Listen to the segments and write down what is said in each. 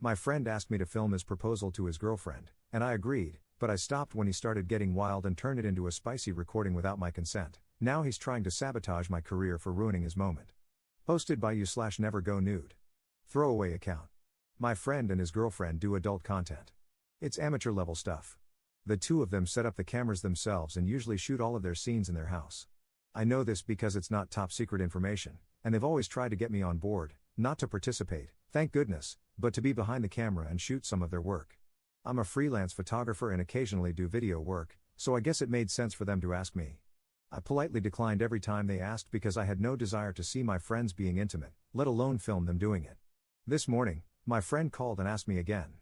My friend asked me to film his proposal to his girlfriend, and I agreed, but I stopped when he started getting wild and turned it into a spicy recording without my consent. Now he's trying to sabotage my career for ruining his moment. Posted by you/nevergonude. Throwaway account. My friend and his girlfriend do adult content. It's amateur level stuff. The two of them set up the cameras themselves and usually shoot all of their scenes in their house. I know this because it's not top secret information, and they've always tried to get me on board, not to participate, thank goodness, but to be behind the camera and shoot some of their work. I'm a freelance photographer and occasionally do video work, so I guess it made sense for them to ask me. I politely declined every time they asked because I had no desire to see my friends being intimate, let alone film them doing it. This morning, my friend called and asked me again.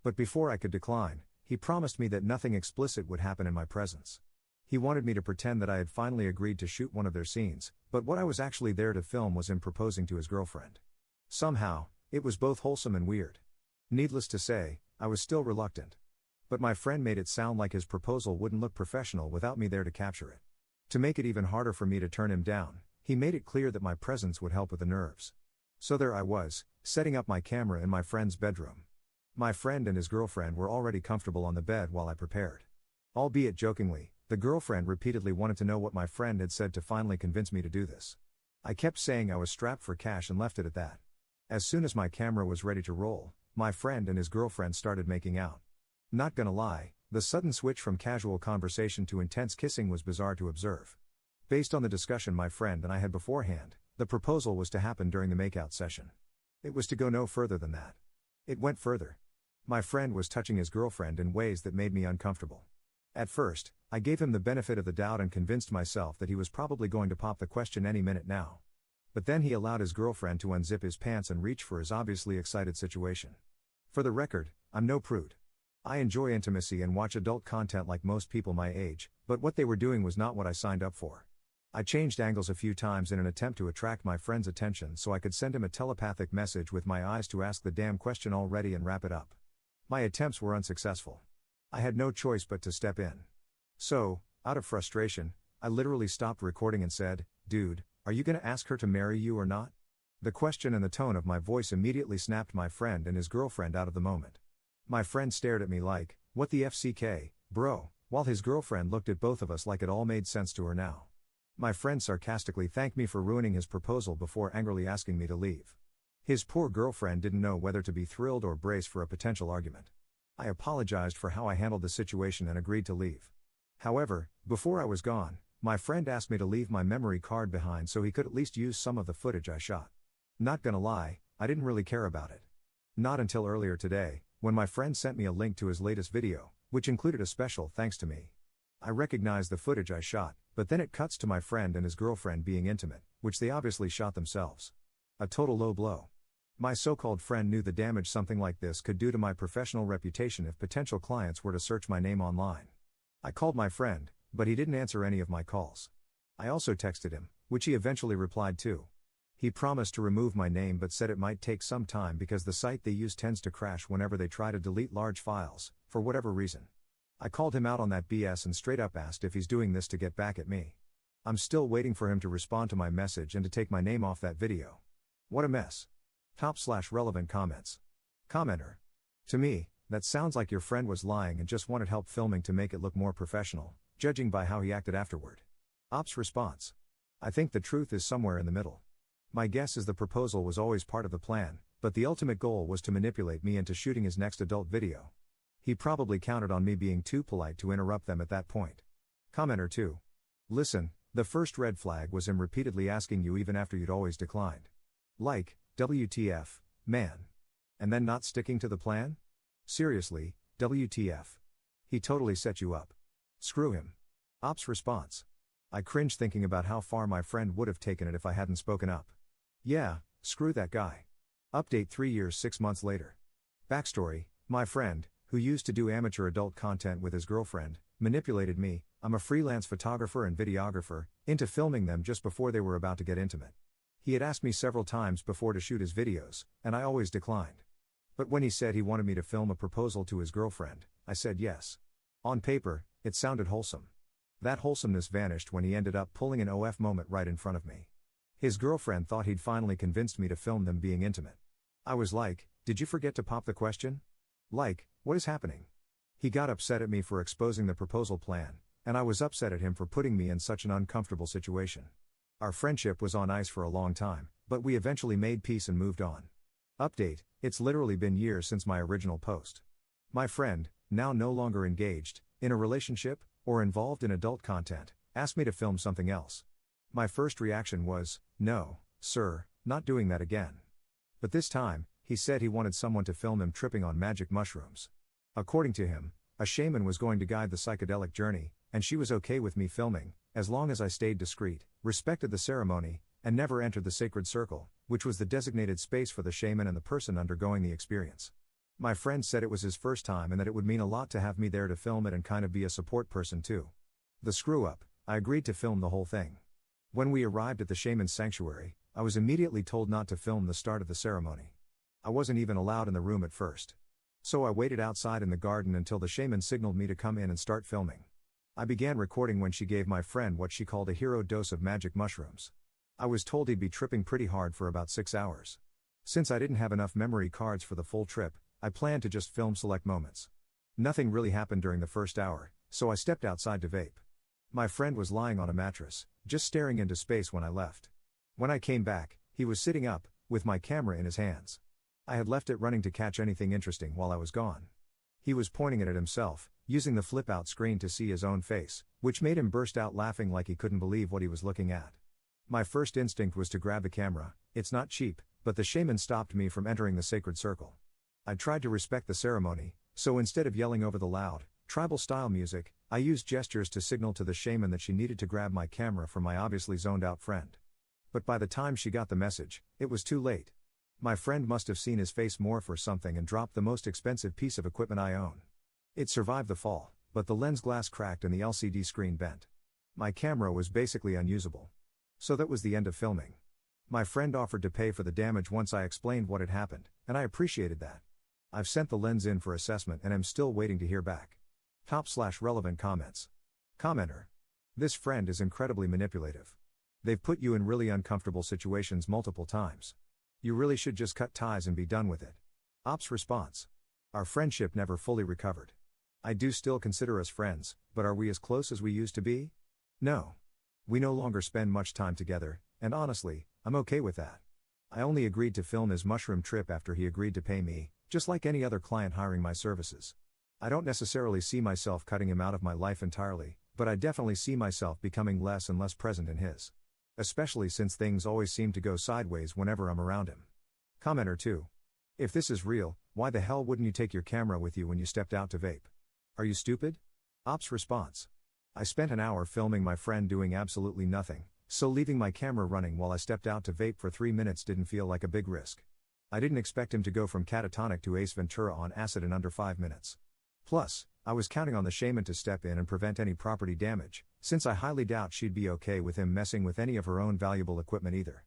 But before I could decline, he promised me that nothing explicit would happen in my presence. He wanted me to pretend that I had finally agreed to shoot one of their scenes, but what I was actually there to film was him proposing to his girlfriend. Somehow, it was both wholesome and weird. Needless to say, I was still reluctant. But my friend made it sound like his proposal wouldn't look professional without me there to capture it. To make it even harder for me to turn him down, he made it clear that my presence would help with the nerves. So there I was, setting up my camera in my friend's bedroom. My friend and his girlfriend were already comfortable on the bed while I prepared. Albeit jokingly, the girlfriend repeatedly wanted to know what my friend had said to finally convince me to do this. I kept saying I was strapped for cash and left it at that. As soon as my camera was ready to roll, my friend and his girlfriend started making out. Not gonna lie, the sudden switch from casual conversation to intense kissing was bizarre to observe. Based on the discussion my friend and I had beforehand, the proposal was to happen during the makeout session. It was to go no further than that. It went further. My friend was touching his girlfriend in ways that made me uncomfortable. At first, I gave him the benefit of the doubt and convinced myself that he was probably going to pop the question any minute now. But then he allowed his girlfriend to unzip his pants and reach for his obviously excited situation. For the record, I'm no prude. I enjoy intimacy and watch adult content like most people my age, but what they were doing was not what I signed up for. I changed angles a few times in an attempt to attract my friend's attention so I could send him a telepathic message with my eyes to ask the damn question already and wrap it up. My attempts were unsuccessful. I had no choice but to step in. So, out of frustration, I literally stopped recording and said, "Dude, are you gonna ask her to marry you or not?" The question and the tone of my voice immediately snapped my friend and his girlfriend out of the moment. My friend stared at me like, "What the FCK, bro," while his girlfriend looked at both of us like it all made sense to her now. My friend sarcastically thanked me for ruining his proposal before angrily asking me to leave. His poor girlfriend didn't know whether to be thrilled or brace for a potential argument. I apologized for how I handled the situation and agreed to leave. However, before I was gone, my friend asked me to leave my memory card behind so he could at least use some of the footage I shot. Not gonna lie, I didn't really care about it. Not until earlier today, when my friend sent me a link to his latest video, which included a special thanks to me. I recognized the footage I shot, but then it cuts to my friend and his girlfriend being intimate, which they obviously shot themselves. A total low blow. My so-called friend knew the damage something like this could do to my professional reputation if potential clients were to search my name online. I called my friend, but he didn't answer any of my calls. I also texted him, which he eventually replied to. He promised to remove my name but said it might take some time because the site they use tends to crash whenever they try to delete large files, for whatever reason. I called him out on that BS and straight up asked if he's doing this to get back at me. I'm still waiting for him to respond to my message and to take my name off that video. What a mess. Top/relevant comments. Commenter. To me, that sounds like your friend was lying and just wanted help filming to make it look more professional, judging by how he acted afterward. Ops response. I think the truth is somewhere in the middle. My guess is the proposal was always part of the plan, but the ultimate goal was to manipulate me into shooting his next adult video. He probably counted on me being too polite to interrupt them at that point. Commenter 2. Listen, the first red flag was him repeatedly asking you even after you'd always declined. Like, WTF, man. And then not sticking to the plan? Seriously, WTF. He totally set you up. Screw him. Ops response. I cringe thinking about how far my friend would have taken it if I hadn't spoken up. Yeah, screw that guy. Update 3 years 6 months later. Backstory, my friend, who used to do amateur adult content with his girlfriend, manipulated me, I'm a freelance photographer and videographer, into filming them just before they were about to get intimate. He had asked me several times before to shoot his videos, and I always declined. But when he said he wanted me to film a proposal to his girlfriend, I said yes. On paper, it sounded wholesome. That wholesomeness vanished when he ended up pulling an OF moment right in front of me. His girlfriend thought he'd finally convinced me to film them being intimate. I was like, Did you forget to pop the question? Like, what is happening? He got upset at me for exposing the proposal plan, and I was upset at him for putting me in such an uncomfortable situation. Our friendship was on ice for a long time, but we eventually made peace and moved on. Update: it's literally been years since my original post. My friend, now no longer engaged, in a relationship, or involved in adult content, asked me to film something else. My first reaction was, no, sir, not doing that again. But this time, he said he wanted someone to film him tripping on magic mushrooms. According to him, a shaman was going to guide the psychedelic journey, and she was okay with me filming, as long as I stayed discreet, respected the ceremony, and never entered the sacred circle, which was the designated space for the shaman and the person undergoing the experience. My friend said it was his first time and that it would mean a lot to have me there to film it and kind of be a support person too. The screw up: I agreed to film the whole thing. When we arrived at the shaman's sanctuary, I was immediately told not to film the start of the ceremony. I wasn't even allowed in the room at first. So I waited outside in the garden until the shaman signaled me to come in and start filming. I began recording when she gave my friend what she called a hero dose of magic mushrooms. I was told he'd be tripping pretty hard for about 6 hours. Since I didn't have enough memory cards for the full trip, I planned to just film select moments. Nothing really happened during the first hour, so I stepped outside to vape. My friend was lying on a mattress, just staring into space when I left. When I came back, he was sitting up, with my camera in his hands. I had left it running to catch anything interesting while I was gone. He was pointing it at himself, using the flip-out screen to see his own face, which made him burst out laughing like he couldn't believe what he was looking at. My first instinct was to grab the camera. It's not cheap, but the shaman stopped me from entering the sacred circle. I tried to respect the ceremony, so instead of yelling over the loud, tribal-style music, I used gestures to signal to the shaman that she needed to grab my camera from my obviously zoned-out friend. But by the time she got the message, it was too late. My friend must have seen his face morph or something and dropped the most expensive piece of equipment I own. It survived the fall, but the lens glass cracked and the LCD screen bent. My camera was basically unusable. So that was the end of filming. My friend offered to pay for the damage once I explained what had happened, and I appreciated that. I've sent the lens in for assessment and am still waiting to hear back. Top/relevant comments. Commenter: this friend is incredibly manipulative. They've put you in really uncomfortable situations multiple times. You really should just cut ties and be done with it. Ops response: our friendship never fully recovered. I do still consider us friends, but are we as close as we used to be? No. We no longer spend much time together, and honestly, I'm okay with that. I only agreed to film his mushroom trip after he agreed to pay me, just like any other client hiring my services. I don't necessarily see myself cutting him out of my life entirely, but I definitely see myself becoming less and less present in his. Especially since things always seem to go sideways whenever I'm around him. Commenter 2. If this is real, why the hell wouldn't you take your camera with you when you stepped out to vape? Are you stupid? Ops response: I spent an hour filming my friend doing absolutely nothing, so leaving my camera running while I stepped out to vape for 3 minutes didn't feel like a big risk. I didn't expect him to go from catatonic to Ace Ventura on acid in under 5 minutes. Plus, I was counting on the shaman to step in and prevent any property damage, since I highly doubt she'd be okay with him messing with any of her own valuable equipment either.